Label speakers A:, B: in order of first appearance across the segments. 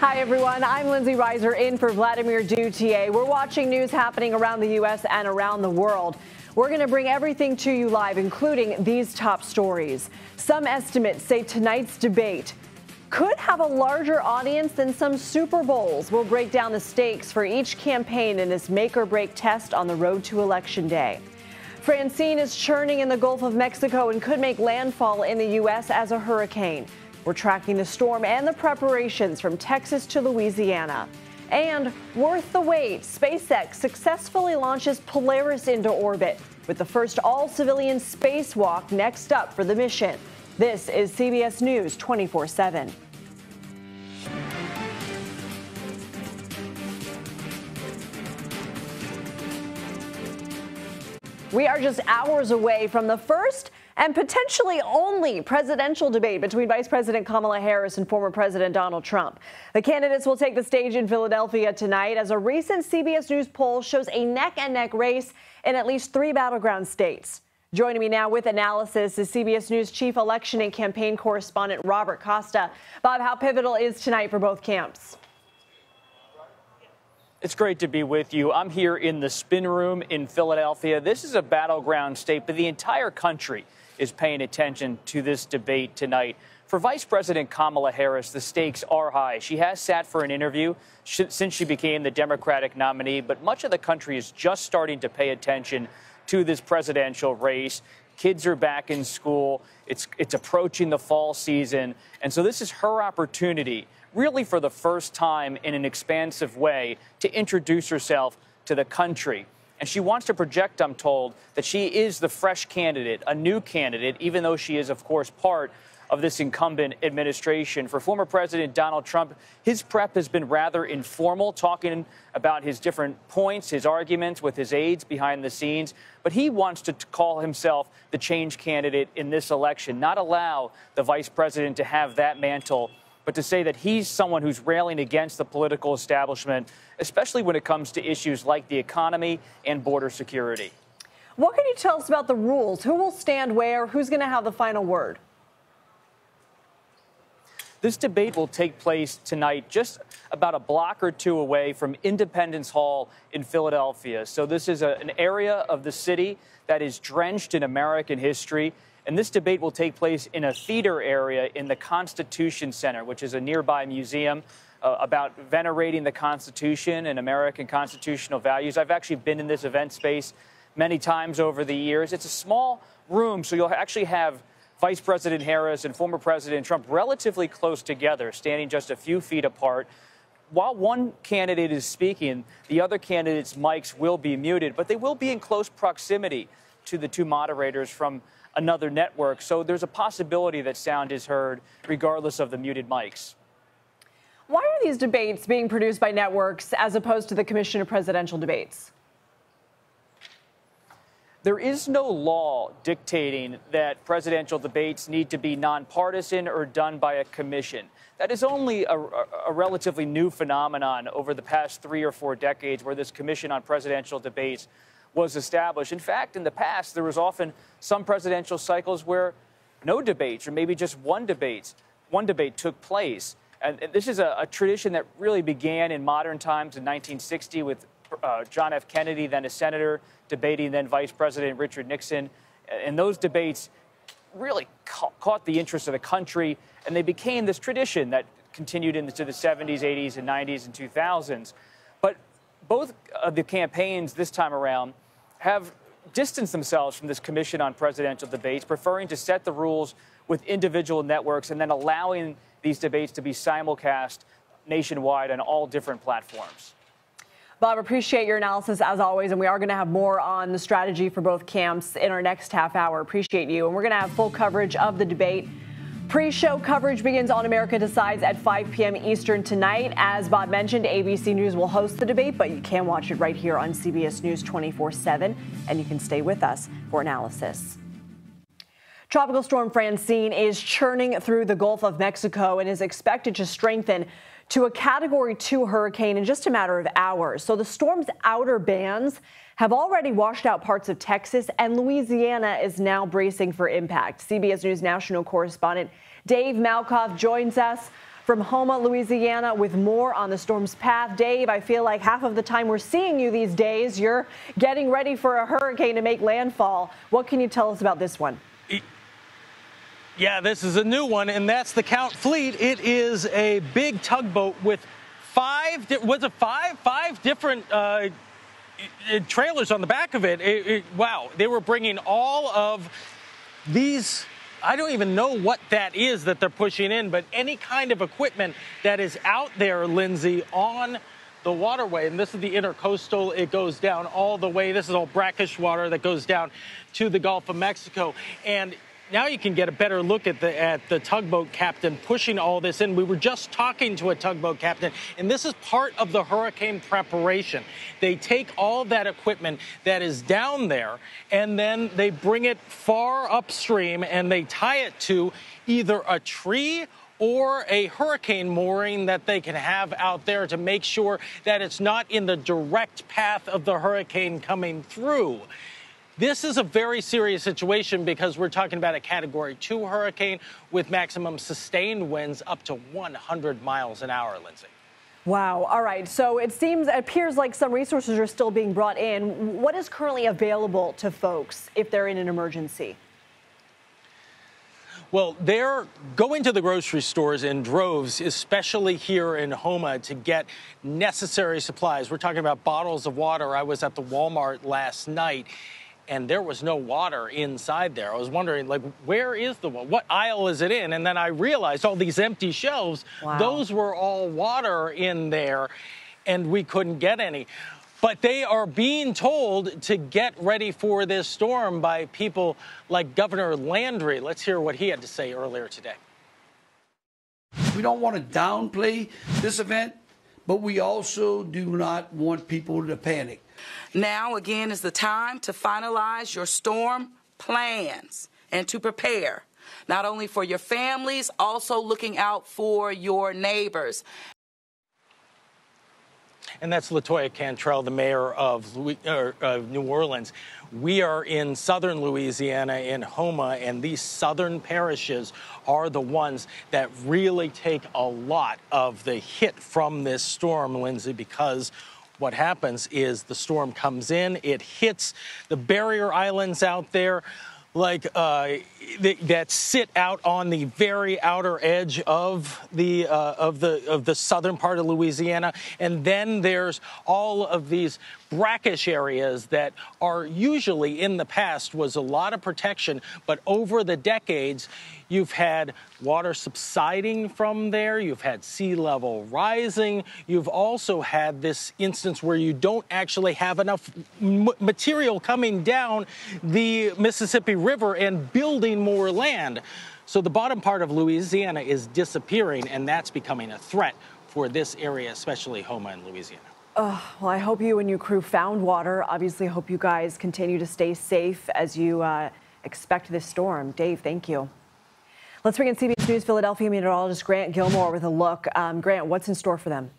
A: Hi, everyone. I'm Lindsay Reiser in for Vladimir Duthier. We're watching news happening around the U.S. and around the world. We're going to bring everything to you live, including these top stories. Some estimates say tonight's debate could have a larger audience than some Super Bowls. We'll break down the stakes for each campaign in this make-or-break test on the road to Election Day. Francine is churning in the Gulf of Mexico and could make landfall in the U.S. as a hurricane. We're tracking the storm and the preparations from Texas to Louisiana. And worth the wait, SpaceX successfully launches Polaris into orbit with the first all-civilian spacewalk next up for the mission. This is CBS News 24/7. We are just hours away from the first and potentially only presidential debate between Vice President Kamala Harris and former President Donald Trump. The candidates will take the stage in Philadelphia tonight as a recent CBS News poll shows a neck-and-neck race in at least 3 battleground states. Joining me now with analysis is CBS News chief election and campaign correspondent Robert Costa. Bob, how pivotal is tonight for both camps?
B: It's great to be with you. I'm here in the spin room in Philadelphia. This is a battleground state, but the entire country is paying attention to this debate tonight. For Vice President Kamala Harris, the stakes are high. She has sat for an interview since she became the Democratic nominee, but much of the country is just starting to pay attention to this presidential race. Kids are back in school. It's approaching the fall season. And so this is her opportunity, really for the first time in an expansive way, to introduce herself to the country. And she wants to project, I'm told, that she is the fresh candidate, a new candidate, even though she is, of course, part of this incumbent administration. For former President Donald Trump, his prep has been rather informal, talking about his different points, his arguments with his aides behind the scenes. But he wants to call himself the change candidate in this election, not allow the vice president to have that mantle, but to say that he's someone who's railing against the political establishment, especially when it comes to issues like the economy and border security.
A: What can you tell us about the rules? Who will stand where? Who's going to have the final word?
B: This debate will take place tonight just about a block or two away from Independence Hall in Philadelphia. So this is an area of the city that is drenched in American history. And this debate will take place in a theater area in the Constitution Center, which is a nearby museum about venerating the Constitution and American constitutional values. I've actually been in this event space many times over the years. It's a small room, so you'll actually have Vice President Harris and former President Trump relatively close together, standing just a few feet apart. While one candidate is speaking, the other candidate's mics will be muted, but they will be in close proximity to the two moderators from another network. So there's a possibility that sound is heard regardless of the muted mics.
A: Why are these debates being produced by networks as opposed to the Commission of Presidential Debates?
B: There is no law dictating that presidential debates need to be nonpartisan or done by a commission. That is only a relatively new phenomenon over the past 3 or 4 decades where this Commission on Presidential Debates was established. In fact, in the past, there was often some presidential cycles where no debates or maybe just one debate took place. And this is a tradition that really began in modern times in 1960 with John F. Kennedy, then a senator, debating then Vice President Richard Nixon. And those debates really caught the interest of the country, and they became this tradition that continued into the 70s, 80s, and 90s and 2000s. But both of the campaigns this time around have distanced themselves from this Commission on Presidential Debates, preferring to set the rules with individual networks and then allowing these debates to be simulcast nationwide on all different platforms.
A: Bob, appreciate your analysis as always, and we are going to have more on the strategy for both camps in our next half hour. Appreciate you. And we're going to have full coverage of the debate. Pre-show coverage begins on America Decides at 5 p.m. Eastern tonight. As Bob mentioned, ABC News will host the debate, but you can watch it right here on CBS News 24/7, and you can stay with us for analysis. Tropical Storm Francine is churning through the Gulf of Mexico and is expected to strengthen to a Category 2 hurricane in just a matter of hours. So the storm's outer bands have already washed out parts of Texas, and Louisiana is now bracing for impact. CBS News national correspondent Dave Malkoff joins us. from Houma, Louisiana, with more on the storm's path. Dave, I feel like half of the time we're seeing you these days, you're getting ready for a hurricane to make landfall. What can you tell us about this one?
C: Yeah, this is a new one, and that's the Count Fleet. It is a big tugboat with five different trailers on the back of it. Wow, they were bringing all of these. I don't even know what that is that they're pushing in, but any kind of equipment that is out there, Lindsay, on the waterway. And this is the intercoastal. It goes down all the way. This is all brackish water that goes down to the Gulf of Mexico. And now you can get a better look at the tugboat captain pushing all this in. We were just talking to a tugboat captain, and this is part of the hurricane preparation. They take all that equipment that is down there, and then they bring it far upstream, and they tie it to either a tree or a hurricane mooring that they can have out there to make sure that it's not in the direct path of the hurricane coming through. This is a very serious situation because we're talking about a Category 2 hurricane with maximum sustained winds up to 100 miles an hour, Lindsay.
A: Wow. All right. So it appears like some resources are still being brought in. What is currently available to folks if they're in an emergency?
C: Well, they're going to the grocery stores in droves, especially here in Houma, to get necessary supplies. We're talking about bottles of water. I was at the Walmart last night, and there was no water inside there. I was wondering, like, where is the water? What aisle is it in? And then I realized all these empty shelves,
A: wow,
C: those were all water in there, and we couldn't get any. But they are being told to get ready for this storm by people like Governor Landry. Let's hear what he had to say earlier today.
D: We don't want to downplay this event, but we also do not want people to panic.
E: Now, again, is the time to finalize your storm plans and to prepare, not only for your families, also looking out for your neighbors.
C: And that's LaToya Cantrell, the mayor of New Orleans. We are in southern Louisiana in Houma, and these southern parishes are the ones that really take a lot of the hit from this storm, Lindsay, because what happens is the storm comes in, it hits the barrier islands out there, like that sit out on the very outer edge of the southern part of Louisiana, and then there's all of these brackish areas that are usually in the past was a lot of protection, but over the decades you've had water subsiding from there, you've had sea level rising, you've also had this instance where you don't actually have enough material coming down the Mississippi River and building more land. So the bottom part of Louisiana is disappearing, and that's becoming a threat for this area, especially Houma and Louisiana.
A: Well, I hope you and your crew found water. Obviously, I hope you guys continue to stay safe as you expect this storm. Dave, thank you. Let's bring in CBS News Philadelphia meteorologist Grant Gilmore with a look. Grant, what's in store for them?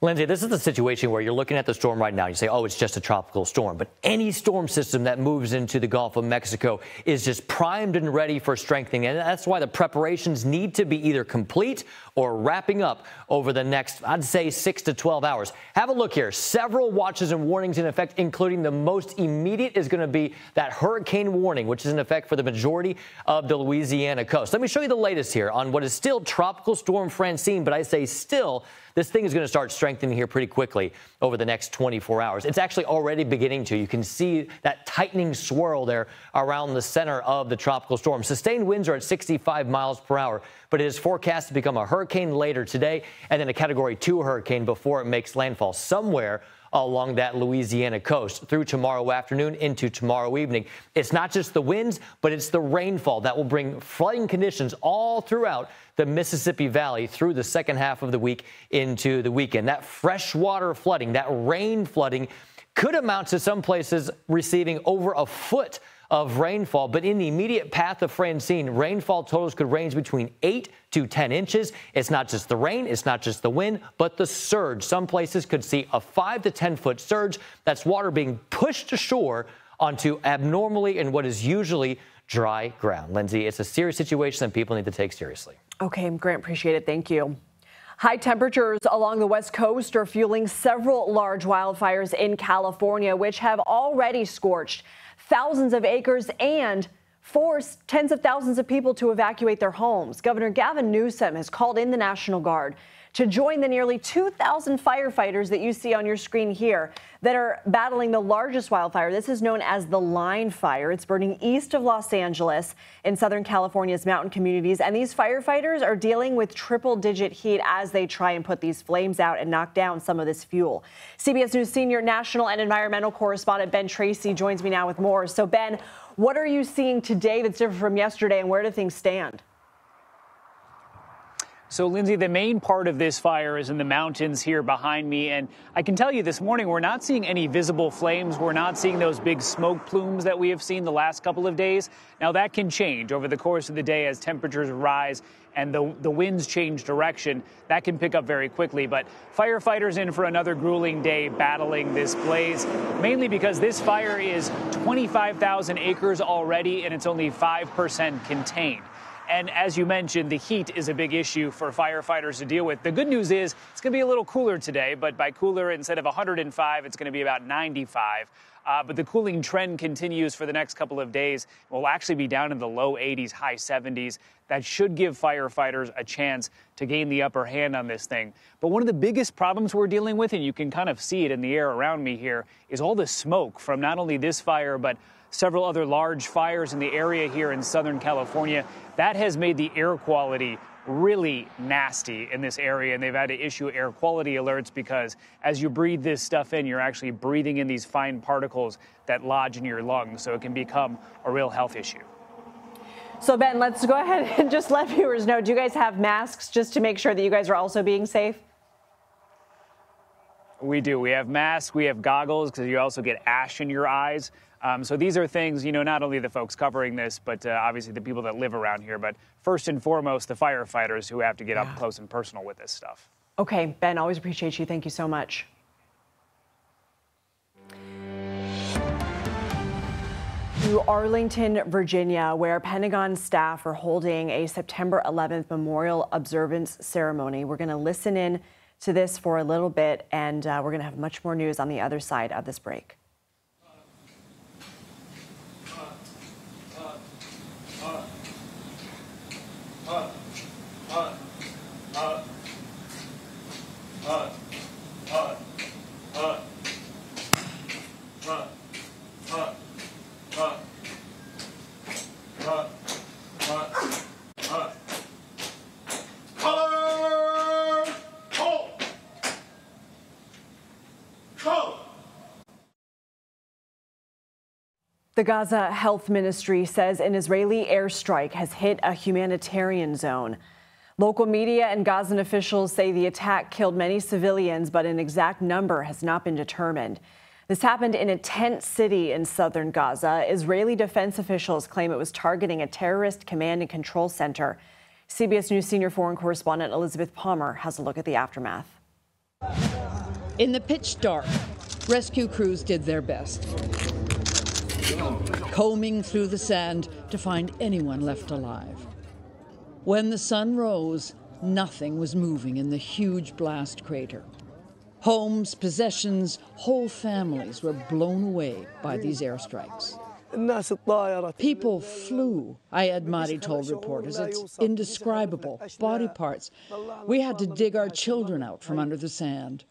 F: Lindsay, this is the situation where you're looking at the storm right now. You say, oh, it's just a tropical storm. But any storm system that moves into the Gulf of Mexico is just primed and ready for strengthening. And that's why the preparations need to be either complete or wrapping up over the next, I'd say, 6 to 12 hours. Have a look here. Several watches and warnings in effect, including the most immediate is going to be that hurricane warning, which is in effect for the majority of the Louisiana coast. Let me show you the latest here on what is still Tropical Storm Francine, but I say still, this thing is going to start strengthening here pretty quickly over the next 24 hours. It's actually already beginning to. You can see that tightening swirl there around the center of the tropical storm. Sustained winds are at 65 miles per hour, but it is forecast to become a hurricane later today and then a Category 2 hurricane before it makes landfall somewhere along that Louisiana coast through tomorrow afternoon into tomorrow evening. It's not just the winds, but it's the rainfall that will bring flooding conditions all throughout the Mississippi Valley through the second half of the week into the weekend. That freshwater flooding, that rain flooding could amount to some places receiving over a foot of rainfall, but in the immediate path of Francine, rainfall totals could range between 8 to 10 inches. It's not just the rain, it's not just the wind, but the surge. Some places could see a 5 to 10 foot surge. That's water being pushed ashore onto abnormally and what is usually dry ground. Lindsay, it's a serious situation that people need to take seriously.
A: Okay, Grant, appreciate it. Thank you. High temperatures along the West Coast are fueling several large wildfires in California, which have already scorched thousands of acres and forced tens of thousands of people to evacuate their homes. Governor Gavin Newsom has called in the National Guard to join the nearly 2,000 firefighters that you see on your screen here that are battling the largest wildfire. This is known as the Line Fire. It's burning east of Los Angeles in Southern California's mountain communities. And these firefighters are dealing with triple-digit heat as they try and put these flames out and knock down some of this fuel. CBS News senior national and environmental correspondent Ben Tracy joins me now with more. So, Ben, what are you seeing today that's different from yesterday, and where do things stand?
B: So, Lindsay, the main part of this fire is in the mountains here behind me. And I can tell you this morning, we're not seeing any visible flames. We're not seeing those big smoke plumes that we have seen the last couple of days. Now, that can change over the course of the day as temperatures rise and the winds change direction. That can pick up very quickly. But firefighters in for another grueling day battling this blaze, mainly because this fire is 25,000 acres already, and it's only 5% contained. And as you mentioned, the heat is a big issue for firefighters to deal with. The good news is it's going to be a little cooler today, but by cooler, instead of 105, it's going to be about 95. But the cooling trend continues for the next couple of days. We'll actually be down in the low 80s, high 70s. That should give firefighters a chance to gain the upper hand on this thing. But one of the biggest problems we're dealing with, and you can kind of see it in the air around me here, is all the smoke from not only this fire, but several other large fires in the area here in Southern California. That has made the air quality really nasty in this area, and they've had to issue air quality alerts because as you breathe this stuff in, you're actually breathing in these fine particles that lodge in your lungs, so it can become a real health issue.
A: So, Ben, let's go ahead and just let viewers know, do you guys have masks just to make sure that you guys are also being safe?
B: We do. We have masks, we have goggles, because you also get ash in your eyes. So these are things, you know, not only the folks covering this, but obviously the people that live around here, but first and foremost, the firefighters who have to get up close and personal with this stuff.
A: Okay, Ben, always appreciate you. Thank you so much. To Arlington, Virginia, where Pentagon staff are holding a September 11th memorial observance ceremony. We're going to listen in to this for a little bit, and we're going to have much more news on the other side of this break. The Gaza Health Ministry says an Israeli airstrike has hit a humanitarian zone. Local media and Gazan officials say the attack killed many civilians, but an exact number has not been determined. This happened in a tent city in southern Gaza. Israeli defense officials claim it was targeting a terrorist command and control center. CBS News senior foreign correspondent Elizabeth Palmer has a look at the aftermath.
G: In the pitch dark, rescue crews did their best, combing through the sand to find anyone left alive. When the sun rose, nothing was moving in the huge blast crater. Homes, possessions, whole families were blown away by these airstrikes. People flew, Ayad Mahdi told reporters. It's indescribable, body parts. We had to dig our children out from under the sand.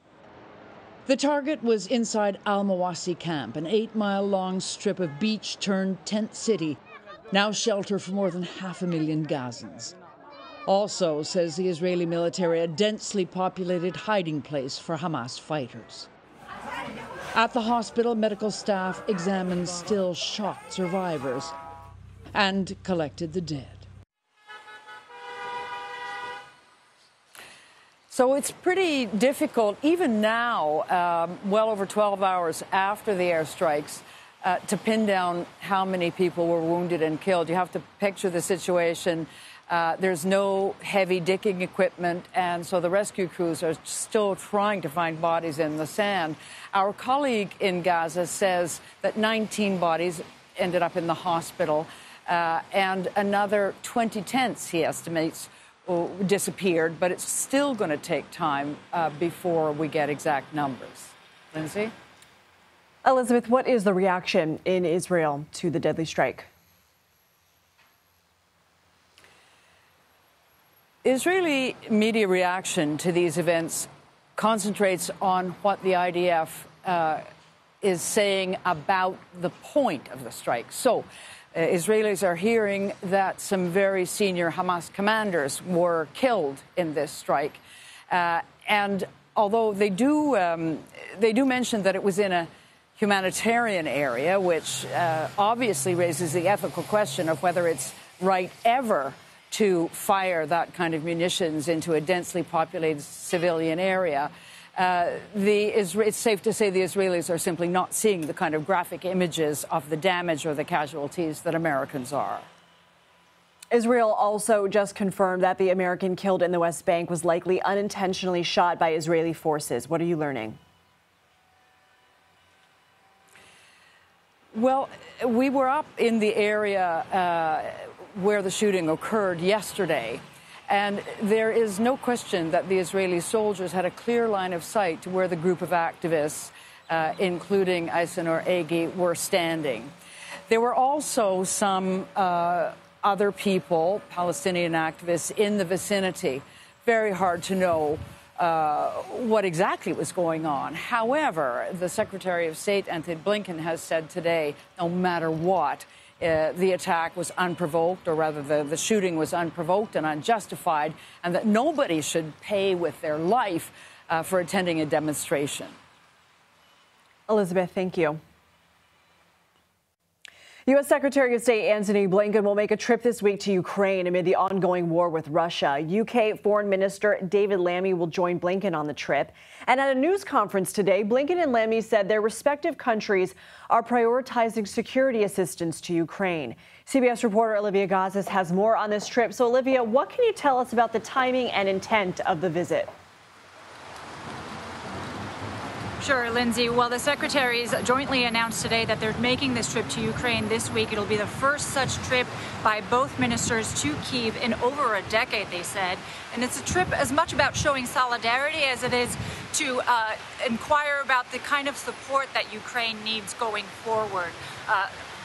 G: The target was inside Al-Mawasi camp, an 8-mile-long strip of beach-turned-tent city, now shelter for more than 500,000 Gazans. Also, says the Israeli military, a densely populated hiding place for Hamas fighters. At the hospital, medical staff examined still shocked survivors and collected the dead.
H: So it's pretty difficult, even now, well over 12 hours after the airstrikes, to pin down how many people were wounded and killed. You have to picture the situation. There's no heavy digging equipment, and so the rescue crews are still trying to find bodies in the sand. Our colleague in Gaza says that 19 bodies ended up in the hospital, and another 20 tents, he estimates, disappeared, but it's still going to take time before we get exact numbers. Lindsay?
A: Elizabeth, what is the reaction in Israel to the deadly strike?
H: Israeli media reaction to these events concentrates on what the IDF is saying about the point of the strike. So, Israelis are hearing that some very senior Hamas commanders were killed in this strike. And although they do mention that it was in a humanitarian area, which obviously raises the ethical question of whether it's right ever to fire that kind of munitions into a densely populated civilian area. It's safe to say the Israelis are simply not seeing the kind of graphic images of the damage or the casualties that Americans are.
A: Israel also just confirmed that the American killed in the West Bank was likely unintentionally shot by Israeli forces. What are you learning?
H: Well, we were up in the area where the shooting occurred yesterday. And there is no question that the Israeli soldiers had a clear line of sight to where the group of activists, including Aysenur Egi, were standing. There were also some other people, Palestinian activists, in the vicinity. Very hard to know what exactly was going on. However, the Secretary of State, Anthony Blinken, has said today, no matter what, the attack was unprovoked, or rather the shooting was unprovoked and unjustified, and that nobody should pay with their life for attending a demonstration.
A: Elizabeth, thank you. U.S. Secretary of State Antony Blinken will make a trip this week to Ukraine amid the ongoing war with Russia. UK Foreign Minister David Lammy will join Blinken on the trip. And at a news conference today, Blinken and Lammy said their respective countries are prioritizing security assistance to Ukraine. CBS reporter Olivia Gazis has more on this trip. So, Olivia, what can you tell us about the timing and intent of the visit?
I: Sure, Lindsay. Well, the secretaries jointly announced today that they're making this trip to Ukraine this week. It'll be the first such trip by both ministers to Kyiv in over a decade, they said. And it's a trip as much about showing solidarity as it is to inquire about the kind of support that Ukraine needs going forward.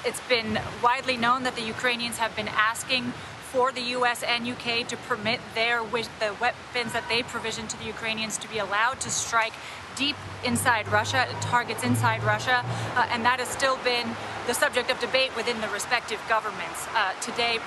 I: It's been widely known that the Ukrainians have been asking for the U.S. and U.K. to permit the weapons that they provision to the Ukrainians to be allowed to strike deep inside Russia, targets inside Russia, and that has still been the subject of debate within the respective governments. Today,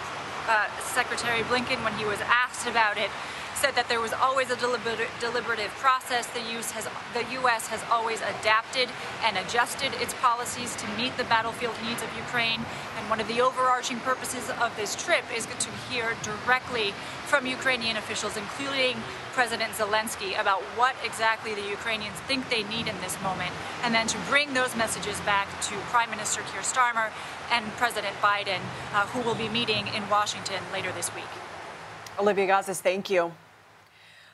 I: Secretary Blinken, when he was asked about it, said that there was always a deliberative process. The U.S. has always adapted and adjusted its policies to meet the battlefield needs of Ukraine. And one of the overarching purposes of this trip is to hear directly from Ukrainian officials, including President Zelensky, about what exactly the Ukrainians think they need in this moment, and then to bring those messages back to Prime Minister Keir Starmer and President Biden, who will be meeting in Washington later this week.
A: Olivia Gazis, thank you.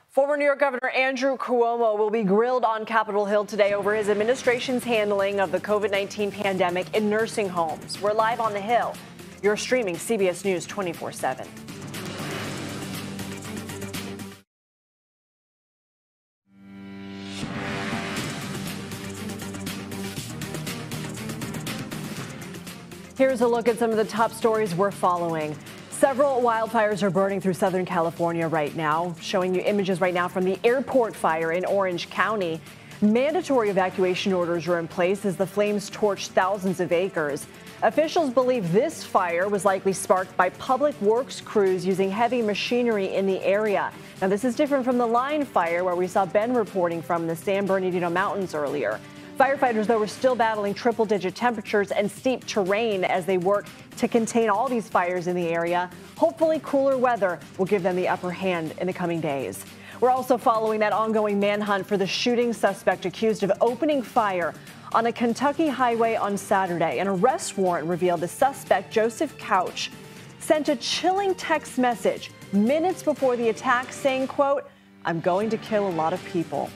A: Former New York Governor Andrew Cuomo will be grilled on Capitol Hill today over his administration's handling of the COVID-19 pandemic in nursing homes. We're live on the Hill. You're streaming CBS News 24/7. Here's a look at some of the top stories we're following. Several wildfires are burning through Southern California right now. Showing you images right now from the airport fire in Orange County. Mandatory evacuation orders are in place as the flames torch thousands of acres. Officials believe this fire was likely sparked by public works crews using heavy machinery in the area. Now, this is different from the line fire where we saw Ben reporting from the San Bernardino Mountains earlier. Firefighters, though, were still battling triple-digit temperatures and steep terrain as they work to contain all these fires in the area. Hopefully, cooler weather will give them the upper hand in the coming days. We're also following that ongoing manhunt for the shooting suspect accused of opening fire on a Kentucky highway on Saturday. An arrest warrant revealed the suspect, Joseph Couch, sent a chilling text message minutes before the attack saying, quote, "I'm going to kill a lot of people."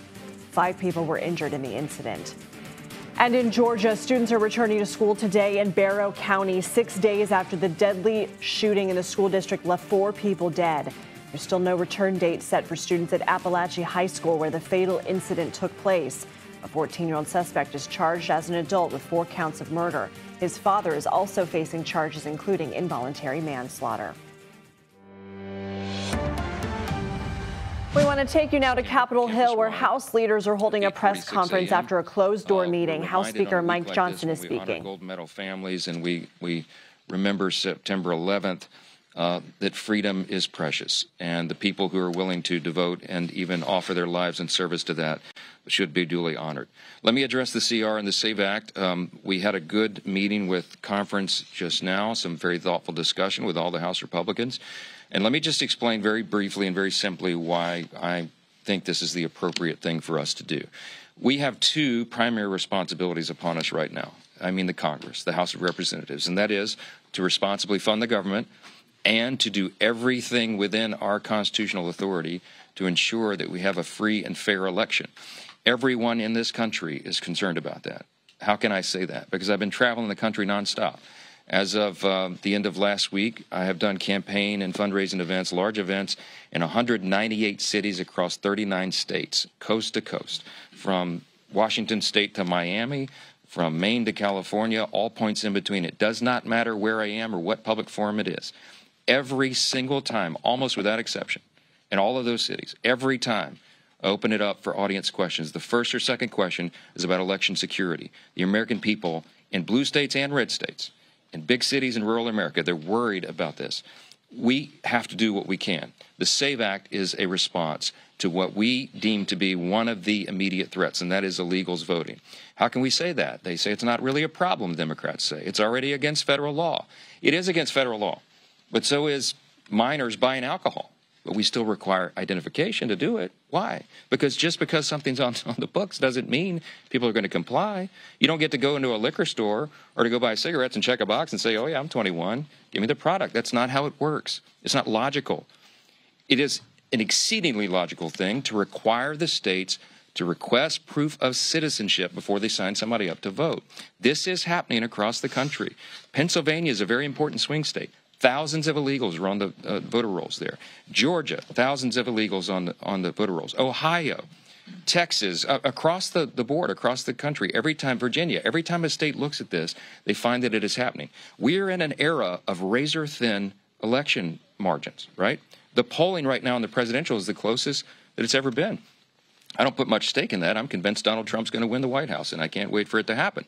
A: 5 people were injured in the incident. And in Georgia, students are returning to school today in Barrow County 6 days after the deadly shooting in the school district left 4 people dead. There's still no return date set for students at Appalachia High School where the fatal incident took place. A 14-year-old suspect is charged as an adult with 4 counts of murder. His father is also facing charges including involuntary manslaughter. We want to take you now to Capitol Hill, where House leaders are holding a press conference after a closed-door meeting. House Speaker Mike Johnson is speaking.
J: We honor gold medal families, and we remember September 11th, that freedom is precious, and the people who are willing to devote and even offer their lives in service to that should be duly honored. Let me address the CR and the SAVE Act. We had a good meeting with conference just now, some very thoughtful discussion with all the House Republicans. And let me just explain very briefly and very simply why I think this is the appropriate thing for us to do. We have 2 primary responsibilities upon us right now. I mean the Congress, the House of Representatives, and that is to responsibly fund the government and to do everything within our constitutional authority to ensure that we have a free and fair election. Everyone in this country is concerned about that. How can I say that? Because I've been traveling the country nonstop. As of the end of last week, I have done campaign and fundraising events, large events, in 198 cities across 39 states, coast to coast, from Washington State to Miami, from Maine to California, all points in between. It does not matter where I am or what public forum it is. Every single time, almost without exception, in all of those cities, every time, open it up for audience questions. The first or second question is about election security. The American people in blue states and red states, in big cities in rural America, they're worried about this. We have to do what we can. The SAVE Act is a response to what we deem to be one of the immediate threats, and that is illegals voting. How can we say that? They say it's not really a problem, Democrats say. It's already against federal law. It is against federal law, but so is minors buying alcohol. But we still require identification to do it. Why? Because just because something's on the books doesn't mean people are going to comply. You don't get to go into a liquor store or to go buy cigarettes and check a box and say, oh, yeah, I'm 21. Give me the product. That's not how it works. It's not logical. It is an exceedingly logical thing to require the states to request proof of citizenship before they sign somebody up to vote. This is happening across the country. Pennsylvania is a very important swing state. Thousands of illegals are on the voter rolls there. Georgia, thousands of illegals on the voter rolls. Ohio, Texas, across the board, across the country, every time, Virginia, every time a state looks at this, they find that it is happening. We are in an era of razor-thin election margins, right? The polling right now in the presidential is the closest that it's ever been. I don't put much stake in that. I'm convinced Donald Trump's going to win the White House, and I can't wait for it to happen.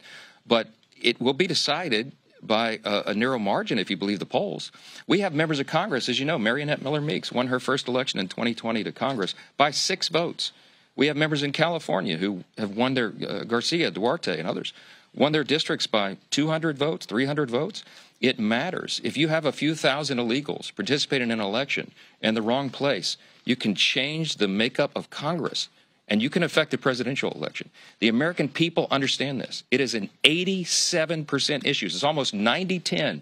J: But it will be decided by a narrow margin, if you believe the polls. We have members of Congress, as you know, Marionette Miller Meeks won her first election in 2020 to Congress by 6 votes. We have members in California who have won their, Garcia, Duarte, and others, won their districts by 200 votes, 300 votes. It matters. If you have a few thousand illegals participating in an election in the wrong place, you can change the makeup of Congress, and you can affect the presidential election. The American people understand this. It is an 87% issue. It's almost 90-10.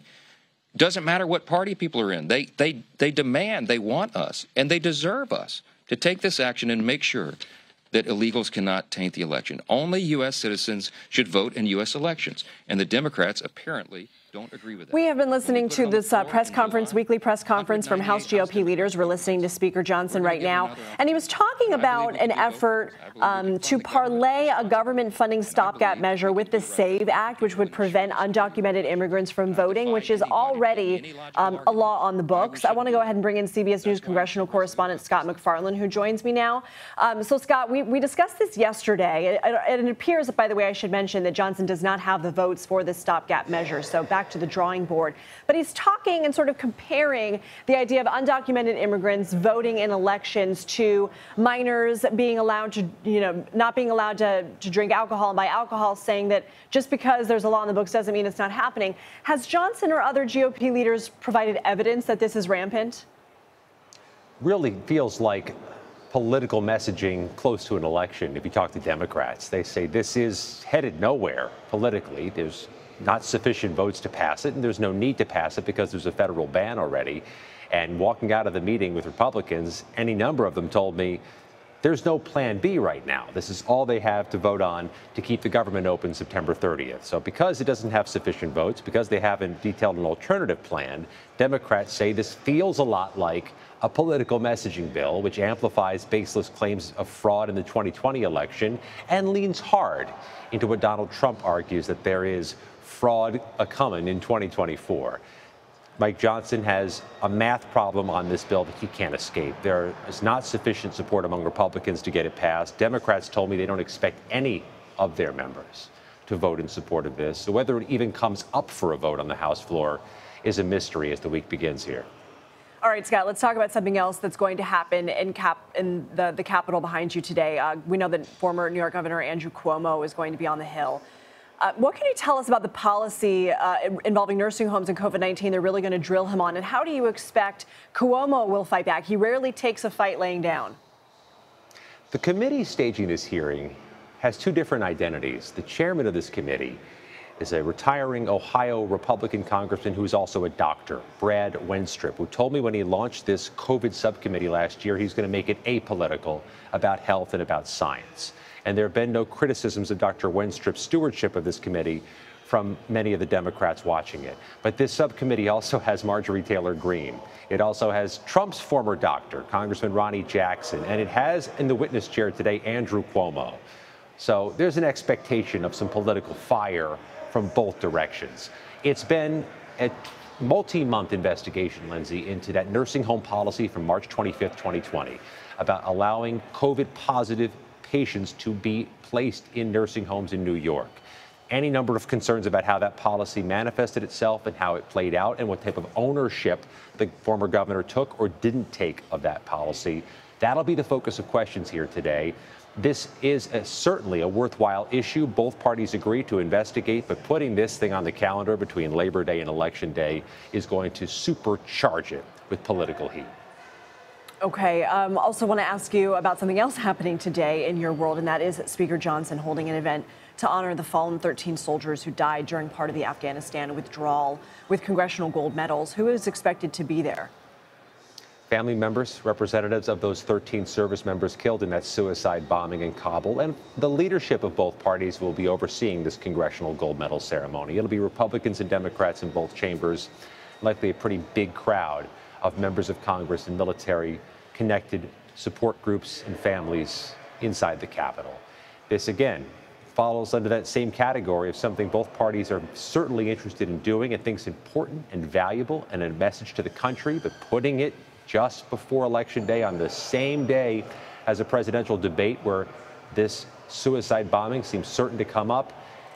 J: Doesn't matter what party people are in. They demand, they want us, and they deserve us to take this action and make sure that illegals cannot taint the election. Only U.S. citizens should vote in U.S. elections, and the Democrats apparently don't agree with that.
A: We have been listening to this press conference, weekly press conference from House GOP leaders. We're listening to Speaker Johnson right now. And he was talking about an effort to parlay a government funding stopgap measure with the SAVE Act, which would prevent undocumented immigrants from voting, which is already a law on the books. I want to go ahead and bring in CBS News congressional correspondent Scott McFarland, who joins me now. So, Scott, we discussed this yesterday. It appears, by the way, I should mention that Johnson does not have the votes for this stopgap measure. So back to the drawing board. But he's talking and sort of comparing the idea of undocumented immigrants voting in elections to minors being allowed to, not being allowed to drink alcohol and buy alcohol, saying that just because there's a law in the books doesn't mean it's not happening. Has Johnson or other GOP leaders provided evidence that this is rampant?
K: Really feels like political messaging close to an election. If you talk to Democrats, they say this is headed nowhere politically. There's not sufficient votes to pass it, and there's no need to pass it because there's a federal ban already. And walking out of the meeting with Republicans, any number of them told me There's no plan B right now. This is all they have to vote on to keep the government open September 30th. So because it doesn't have sufficient votes, because they haven't detailed an alternative plan, Democrats say this feels a lot like a political messaging bill, which amplifies baseless claims of fraud in the 2020 election and leans hard into what Donald Trump argues that there is fraud a-coming in 2024. Mike Johnson has a math problem on this bill that he can't escape. There is not sufficient support among Republicans to get it passed. Democrats told me they don't expect any of their members to vote in support of this. So whether it even comes up for a vote on the House floor is a mystery as the week begins here.
A: All right, Scott, let's talk about something else that's going to happen in the Capitol behind you today. We know that former New York Governor Andrew Cuomo is going to be on the Hill. What can you tell us about the policy involving nursing homes and COVID-19 they're really going to drill him on? And how do you expect Cuomo will fight back? He rarely takes a fight laying down.
K: The committee staging this hearing has two different identities. The chairman of this committee is a retiring Ohio Republican congressman who's also a doctor, Brad Wenstrup, who told me when he launched this COVID subcommittee last year, he's going to make it apolitical about health and about science. And there have been no criticisms of Dr. Wenstrup's stewardship of this committee from many of the Democrats watching it. But this subcommittee also has Marjorie Taylor Greene. It also has Trump's former doctor, Congressman Ronnie Jackson, and it has in the witness chair today Andrew Cuomo. So there's an expectation of some political fire from both directions. It's been a multi-month investigation, Lindsay, into that nursing home policy from March 25th, 2020, about allowing COVID-positive patients to be placed in nursing homes in New York. Any number of concerns about how that policy manifested itself and how it played out and what type of ownership the former governor took or didn't take of that policy. That'll be the focus of questions here today. This is certainly a worthwhile issue. Both parties agree to investigate, but putting this thing on the calendar between Labor Day and Election Day is going to supercharge it with political heat.
A: Okay, also want to ask you about something else happening today in your world, and that is Speaker Johnson holding an event to honor the fallen 13 soldiers who died during part of the Afghanistan withdrawal with congressional gold medals. Who is expected to be there?
K: Family members, representatives of those 13 service members killed in that suicide bombing in Kabul, and the leadership of both parties will be overseeing this congressional gold medal ceremony. It'll be Republicans and Democrats in both chambers, likely a pretty big crowd of members of Congress and military-connected support groups and families inside the Capitol. This, again, follows under that same category of something both parties are certainly interested in doing and thinks important and valuable and a message to the country, but putting it just before Election Day on the same day as a presidential debate where this suicide bombing seems certain to come up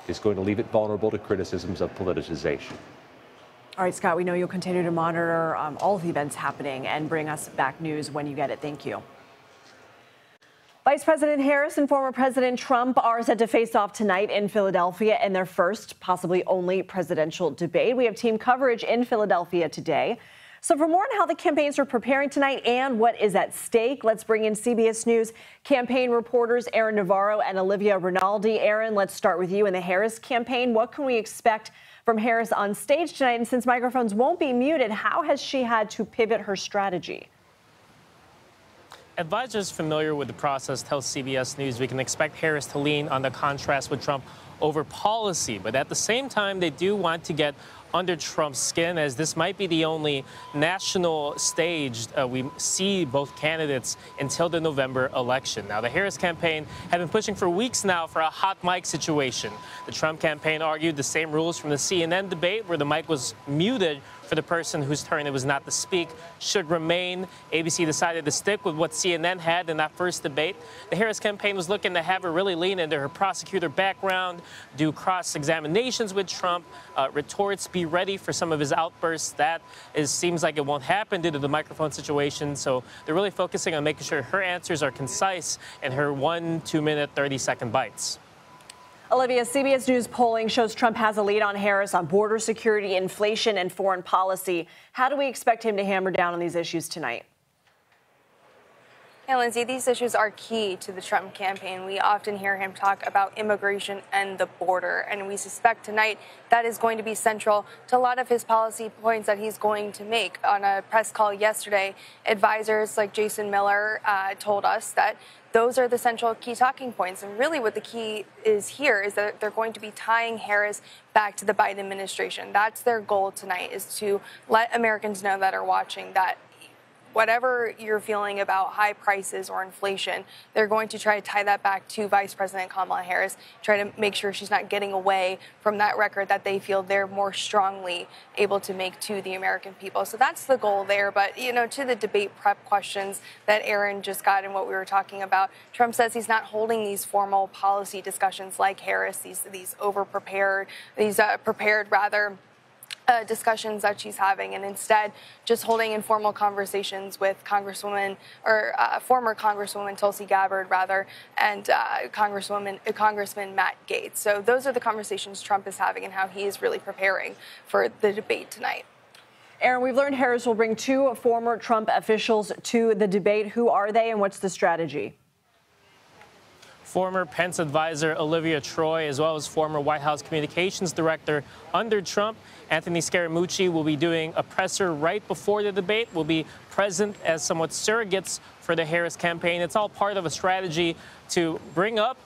K: is going to leave it vulnerable to criticisms of politicization.
A: All right, Scott, we know you'll continue to monitor all of the events happening and bring us back news when you get it. Thank you. Vice President Harris and former President Trump are set to face off tonight in Philadelphia in their first, possibly only, presidential debate. We have team coverage in Philadelphia today. So for more on how the campaigns are preparing tonight and what is at stake, let's bring in CBS News campaign reporters Aaron Navarro and Olivia Rinaldi. Aaron, let's start with you in the Harris campaign. What can we expect from Harris on stage tonight? And since microphones won't be muted, how has she had to pivot her strategy?
L: Advisors familiar with the process tell CBS News we can expect Harris to lean on the contrast with Trump over policy. But at the same time, they do want to get under Trump's skin, as this might be the only national stage we see both candidates until the November election. Now, the Harris campaign had been pushing for weeks now for a hot mic situation. The Trump campaign argued the same rules from the CNN debate, where the mic was muted for the person whose turn it was not to speak, should remain. ABC decided to stick with what CNN had in that first debate. The Harris campaign was looking to have her really lean into her prosecutor background, do cross-examinations with Trump, retorts, be ready for some of his outbursts. That seems like it won't happen due to the microphone situation. So they're really focusing on making sure her answers are concise and her 1 2-minute, 30-second bites.
A: Olivia, CBS News polling shows Trump has a lead on Harris on border security, inflation, and foreign policy. How do we expect him to hammer down on these issues tonight?
M: Yeah, Lindsay, these issues are key to the Trump campaign. We often hear him talk about immigration and the border, and we suspect tonight that is going to be central to a lot of his policy points that he's going to make. On a press call yesterday, advisors like Jason Miller told us that those are the central key talking points. And really what the key is here is that they're going to be tying Harris back to the Biden administration. That's their goal tonight, is to let Americans know that are watching that whatever you're feeling about high prices or inflation, they're going to try to tie that back to Vice President Kamala Harris, try to make sure she's not getting away from that record that they feel they're more strongly able to make to the American people. So that's the goal there. But, you know, to the debate prep questions that Aaron just got and what we were talking about, Trump says he's not holding these formal policy discussions like Harris, these over-prepared, discussions that she's having, and instead just holding informal conversations with Congresswoman or former Congresswoman Tulsi Gabbard, and Congressman Matt Gaetz. So those are the conversations Trump is having and how he is really preparing for the debate tonight.
A: Aaron, we've learned Harris will bring 2 former Trump officials to the debate. Who are they and what's the strategy?
L: Former Pence advisor Olivia Troy, as well as former White House communications director under Trump, Anthony Scaramucci, will be doing a presser right before the debate, will be present as somewhat surrogates for the Harris campaign. It's all part of a strategy to bring up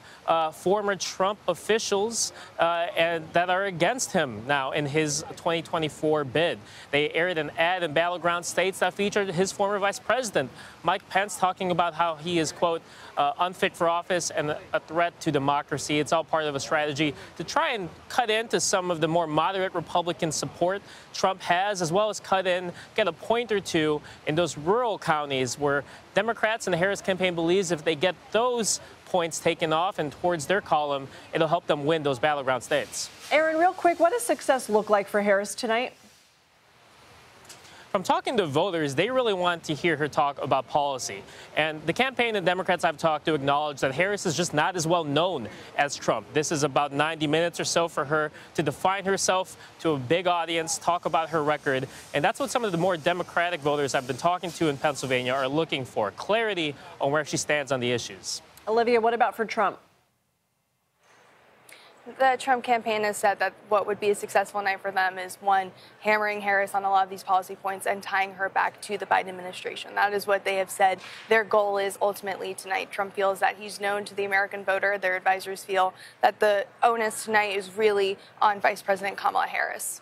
L: former Trump officials and that are against him now in his 2024 bid. They aired an ad in battleground states that featured his former vice president, Mike Pence, talking about how he is, quote, unfit for office and a threat to democracy. It's all part of a strategy to try and cut into some of the more moderate Republican support Trump has, as well as get a point or two in those rural counties where Democrats and the Harris campaign believes if they get those points taken off and towards their column, it'll help them win those battleground states.
A: Aaron, real quick, what does success look like for Harris tonight?
L: From talking to voters, they really want to hear her talk about policy. And the campaign and Democrats I've talked to acknowledge that Harris is just not as well known as Trump. This is about 90 minutes or so for her to define herself to a big audience, talk about her record. And that's what some of the more Democratic voters I've been talking to in Pennsylvania are looking for, clarity on where she stands on the issues.
A: Olivia, what about for Trump?
M: The Trump campaign has said that what would be a successful night for them is, one, hammering Harris on a lot of these policy points and tying her back to the Biden administration. That is what they have said their goal is ultimately tonight. Trump feels that he's known to the American voter. Their advisors feel that the onus tonight is really on Vice President Kamala Harris.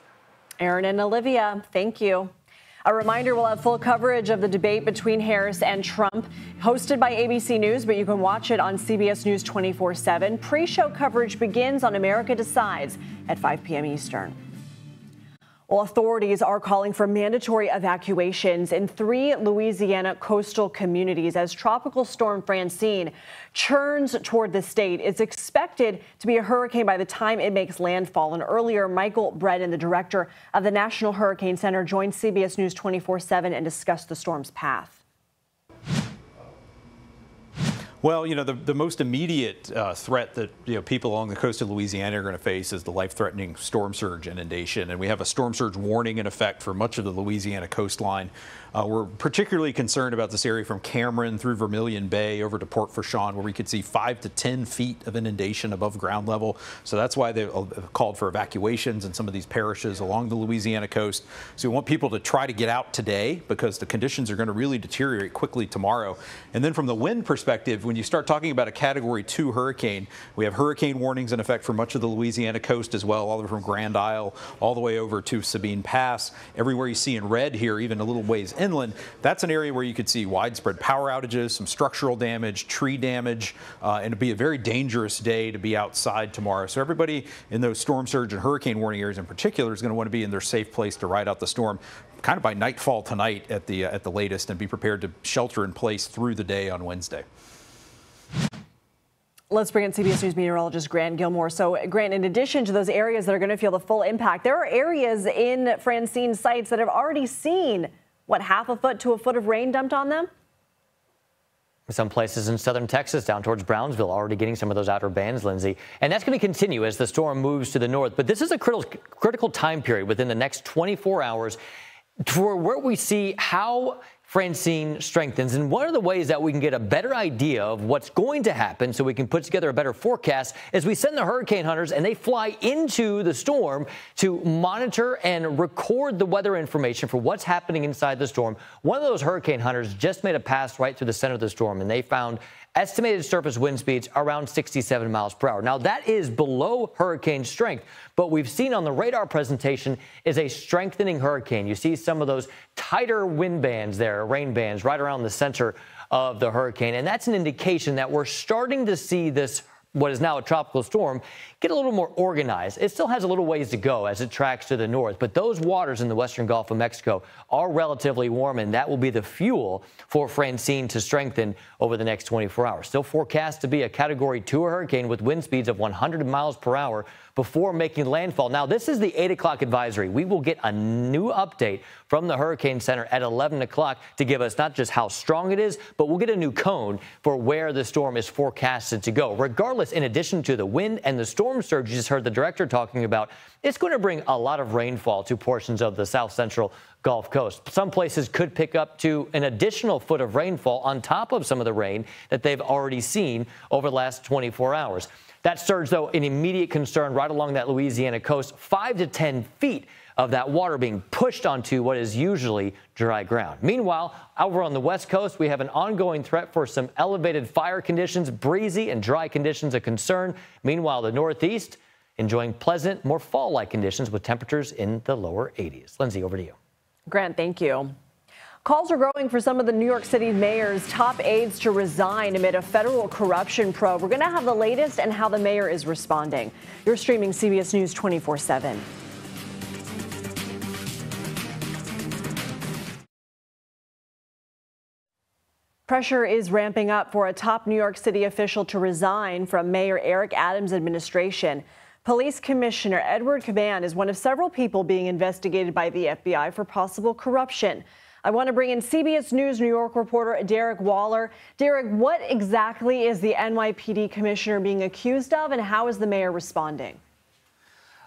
A: Aaron and Olivia, thank you. A reminder, we'll have full coverage of the debate between Harris and Trump, hosted by ABC News, but you can watch it on CBS News 24/7. Pre-show coverage begins on America Decides at 5 p.m. Eastern. Well, authorities are calling for mandatory evacuations in 3 Louisiana coastal communities as Tropical Storm Francine churns toward the state. It's expected to be a hurricane by the time it makes landfall. And earlier, Michael Breton, the director of the National Hurricane Center, joined CBS News 24/7 and discussed the storm's path.
N: Well, you know, the most immediate threat that, you know, people along the coast of Louisiana are going to face is the life-threatening storm surge inundation. And we have a storm surge warning in effect for much of the Louisiana coastline. We're particularly concerned about this area from Cameron through Vermilion Bay over to Port Fourchon, where we could see 5 to 10 feet of inundation above ground level. So that's why they've called for evacuations in some of these parishes along the Louisiana coast. So we want people to try to get out today because the conditions are going to really deteriorate quickly tomorrow. And then from the wind perspective, when you start talking about a Category 2 hurricane, we have hurricane warnings in effect for much of the Louisiana coast as well, all the way from Grand Isle all the way over to Sabine Pass. Everywhere you see in red here, even a little ways inland, that's an area where you could see widespread power outages, some structural damage, tree damage, and it'd be a very dangerous day to be outside tomorrow. So everybody in those storm surge and hurricane warning areas in particular is going to want to be in their safe place to ride out the storm kind of by nightfall tonight at the latest, and be prepared to shelter in place through the day on Wednesday.
A: Let's bring in CBS News meteorologist Grant Gilmore. So, Grant, in addition to those areas that are going to feel the full impact, there are areas in Francine sites that have already seen, what, half a foot to a foot of rain dumped on them?
F: Some places in southern Texas down towards Brownsville already getting some of those outer bands, Lindsay. And that's going to continue as the storm moves to the north. But this is a critical time period within the next 24 hours where we see how Francine strengthens. And one of the ways that we can get a better idea of what's going to happen so we can put together a better forecast is we send the hurricane hunters and they fly into the storm to monitor and record the weather information for what's happening inside the storm. One of those hurricane hunters just made a pass right through the center of the storm, and they found estimated surface wind speeds around 67 miles per hour. Now, that is below hurricane strength, but we've seen on the radar presentation is a strengthening hurricane. You see some of those tighter wind bands there, rain bands, right around the center of the hurricane. And that's an indication that we're starting to see this, what is now a tropical storm, get a little more organized. It still has a little ways to go as it tracks to the north, but those waters in the western Gulf of Mexico are relatively warm, and that will be the fuel for Francine to strengthen over the next 24 hours. Still forecast to be a Category 2 hurricane with wind speeds of 100 miles per hour before making landfall. Now, this is the 8 o'clock advisory. We will get a new update from the Hurricane Center at 11 o'clock to give us not just how strong it is, but we'll get a new cone for where the storm is forecasted to go. Regardless, in addition to the wind and the storm surge you just heard the director talking about, it's going to bring a lot of rainfall to portions of the south central Gulf Coast. Some places could pick up to an additional foot of rainfall on top of some of the rain that they've already seen over the last 24 hours. That surge, though, an immediate concern right along that Louisiana coast, 5 to 10 feet of that water being pushed onto what is usually dry ground. Meanwhile, over on the west coast, we have an ongoing threat for some elevated fire conditions, breezy and dry conditions a concern. Meanwhile, the northeast enjoying pleasant, more fall-like conditions with temperatures in the lower 80s. Lindsay, over to you.
A: Grant, thank you. Calls are growing for some of the New York City mayor's top aides to resign amid a federal corruption probe. We're going to have the latest and how the mayor is responding. You're streaming CBS News 24/7. Pressure is ramping up for a top New York City official to resign from Mayor Eric Adams' administration. Police Commissioner Edward Caban is one of several people being investigated by the FBI for possible corruption. I want to bring in CBS News New York reporter Derek Waller. Derek, what exactly is the NYPD commissioner being accused of, and how is the mayor responding?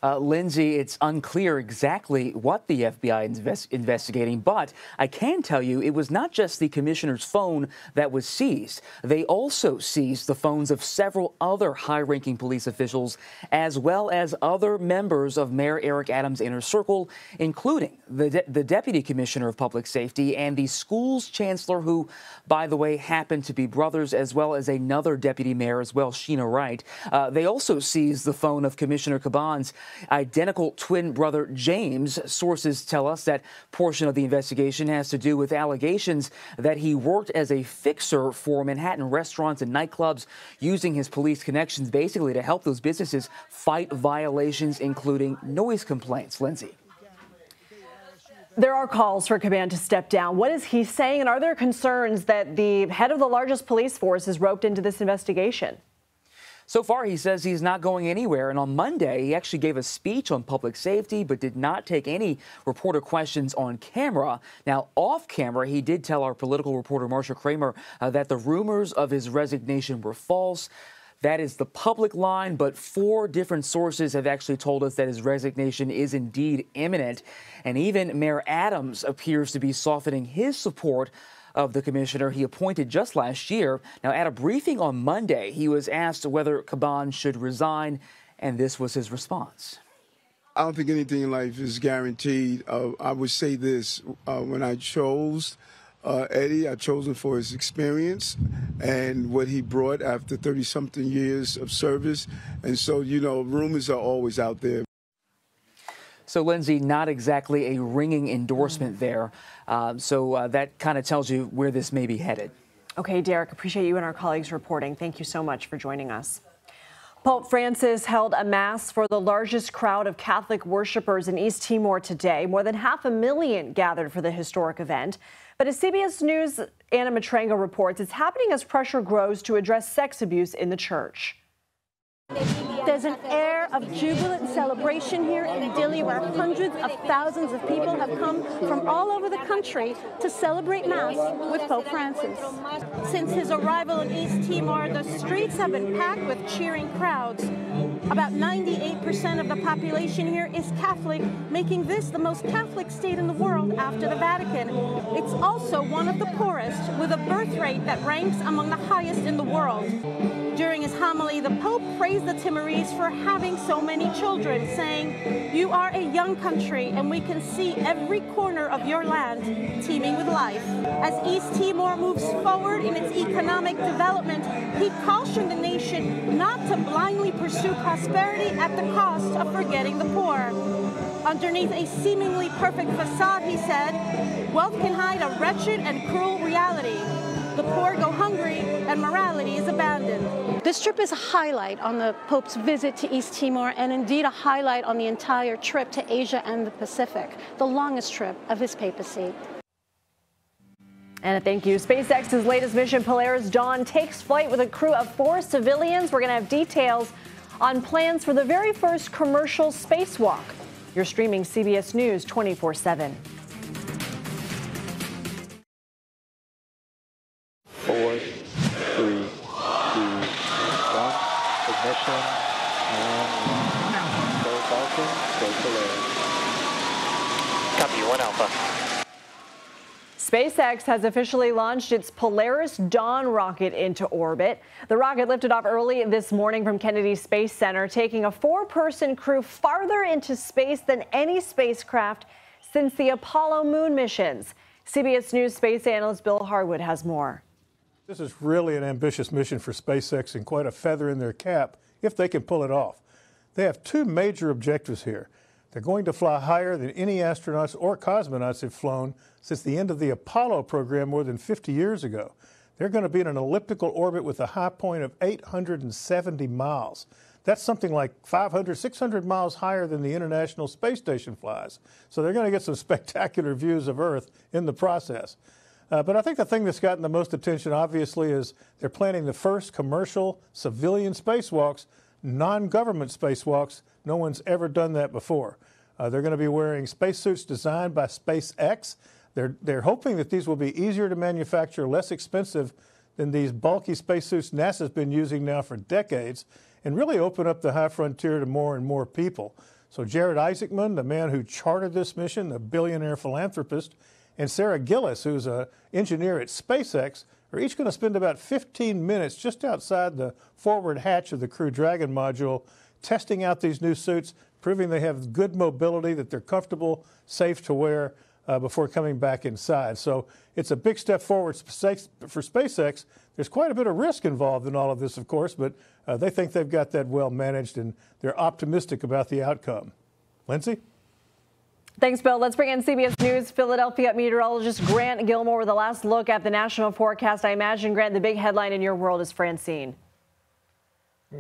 O: Lindsay, it's unclear exactly what the FBI is investigating, but I can tell you it was not just the commissioner's phone that was seized. They also seized the phones of several other high-ranking police officials, as well as other members of Mayor Eric Adams' inner circle, including the deputy commissioner of public safety and the school's chancellor, who, by the way, happened to be brothers, as well as another deputy mayor as well, Sheena Wright. They also seized the phone of Commissioner Caban's identical twin brother James. Sources tell us that portion of the investigation has to do with allegations that he worked as a fixer for Manhattan restaurants and nightclubs, using his police connections basically to help those businesses fight violations, including noise complaints. Lindsay.
A: There are calls for Caban to step down. What is he saying? And are there concerns that the head of the largest police force is roped into this investigation?
O: So far, he says he's not going anywhere. And on Monday, he actually gave a speech on public safety, but did not take any reporter questions on camera. Now, off camera, he did tell our political reporter, Marsha Kramer, that the rumors of his resignation were false. That is the public line, but 4 different sources have actually told us that his resignation is indeed imminent. And even Mayor Adams appears to be softening his support of the commissioner he appointed just last year. Now, at a briefing on Monday, he was asked whether Caban should resign, and this was his response.
P: I don't think anything in life is guaranteed. I would say this, when I chose Eddie, I chose him for his experience and what he brought after 30-something years of service. And so, you know, rumors are always out there.
O: So, Lindsay, not exactly a ringing endorsement there. So that kind of tells you where this may be headed.
A: Okay, Derek, appreciate you and our colleagues reporting. Thank you so much for joining us. Pope Francis held a mass for the largest crowd of Catholic worshipers in East Timor today. More than 500,000 gathered for the historic event. But as CBS News' Anna Matrango reports, it's happening as pressure grows to address sex abuse in the church.
Q: There's an air of jubilant celebration here in Dili, where hundreds of thousands of people have come from all over the country to celebrate Mass with Pope Francis. Since his arrival in East Timor, the streets have been packed with cheering crowds. About 98% of the population here is Catholic, making this the most Catholic state in the world after the Vatican. It's also one of the poorest, with a birth rate that ranks among the highest in the world. During his homily, the Pope praised the Timorese for having so many children, saying, "You are a young country, and we can see every corner of your land teeming with life." As East Timor moves forward in its economic development, he cautioned the nation not to blindly pursue prosperity at the cost of forgetting the poor. Underneath a seemingly perfect facade, he said, wealth can hide a wretched and cruel reality. The poor go hungry and morality is abandoned. This trip is a highlight on the Pope's visit to East Timor, and indeed a highlight on the entire trip to Asia and the Pacific, the longest trip of his papacy.
A: And thank you. SpaceX's latest mission, Polaris Dawn, takes flight with a crew of 4 civilians. We're going to have details on plans for the very first commercial spacewalk. You're streaming CBS News 24/7.
R: 4, 3, 2, 1. Ignition and go Falcon, go Polaris.
L: Copy, 1 Alpha.
A: SpaceX has officially launched its Polaris Dawn rocket into orbit. The rocket lifted off early this morning from Kennedy Space Center, taking a 4-person crew farther into space than any spacecraft since the Apollo moon missions. CBS News space analyst Bill Harwood has more.
S: This is really an ambitious mission for SpaceX and quite a feather in their cap if they can pull it off. They have 2 major objectives here. They're going to fly higher than any astronauts or cosmonauts have flown since the end of the Apollo program more than 50 years ago. They're going to be in an elliptical orbit with a high point of 870 miles. That's something like 500, 600 miles higher than the International Space Station flies. So they're going to get some spectacular views of Earth in the process. But I think the thing that's gotten the most attention, obviously, is they're planning the first commercial civilian spacewalks, non-government spacewalks. No one's ever done that before. They're going to be wearing spacesuits designed by SpaceX. They're hoping that these will be easier to manufacture, less expensive than these bulky spacesuits NASA's been using now for decades, and really open up the high frontier to more and more people. So Jared Isaacman, the man who chartered this mission, the billionaire philanthropist, and Sarah Gillis, who's an engineer at SpaceX, are each going to spend about 15 minutes just outside the forward hatch of the Crew Dragon module, testing out these new suits, proving they have good mobility, that they're comfortable, safe to wear before coming back inside. So it's a big step forward for SpaceX. There's quite a bit of risk involved in all of this, of course, but they think they've got that well managed, and they're optimistic about the outcome. Lindsay?
A: Thanks, Bill. Let's bring in CBS News Philadelphia meteorologist Grant Gilmore with the last look at the national forecast. I imagine, Grant, the big headline in your world is Francine.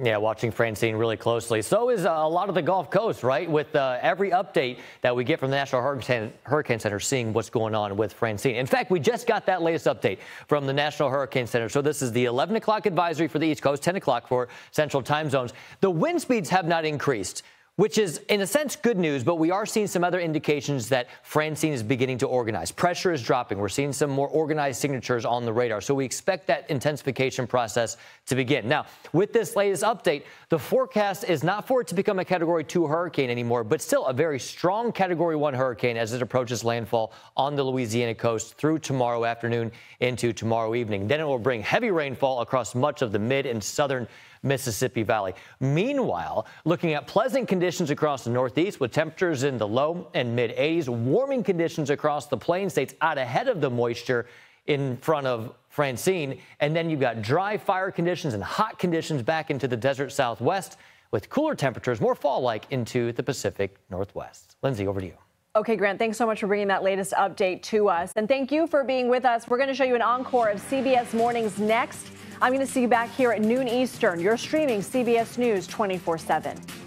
F: Yeah, watching Francine really closely. So is a lot of the Gulf Coast, right? With every update that we get from the National Hurricane Center, seeing what's going on with Francine. In fact, we just got that latest update from the National Hurricane Center. So this is the 11 o'clock advisory for the East Coast, 10 o'clock for Central Time Zones. The wind speeds have not increased, which is, in a sense, good news, but we are seeing some other indications that Francine is beginning to organize. Pressure is dropping. We're seeing some more organized signatures on the radar, so we expect that intensification process to begin. Now, with this latest update, the forecast is not for it to become a Category 2 hurricane anymore, but still a very strong Category 1 hurricane as it approaches landfall on the Louisiana coast through tomorrow afternoon into tomorrow evening. Then it will bring heavy rainfall across much of the mid and southern Mississippi Valley. Meanwhile, looking at pleasant conditions across the Northeast with temperatures in the low and mid 80s, warming conditions across the plain states out ahead of the moisture in front of Francine. And then you've got dry fire conditions and hot conditions back into the desert Southwest with cooler temperatures, more fall-like into the Pacific Northwest. Lindsay, over to you.
A: Okay, Grant, thanks so much for bringing that latest update to us. And thank you for being with us. We're going to show you an encore of CBS Mornings next. I'm going to see you back here at noon Eastern. You're streaming CBS News 24/7.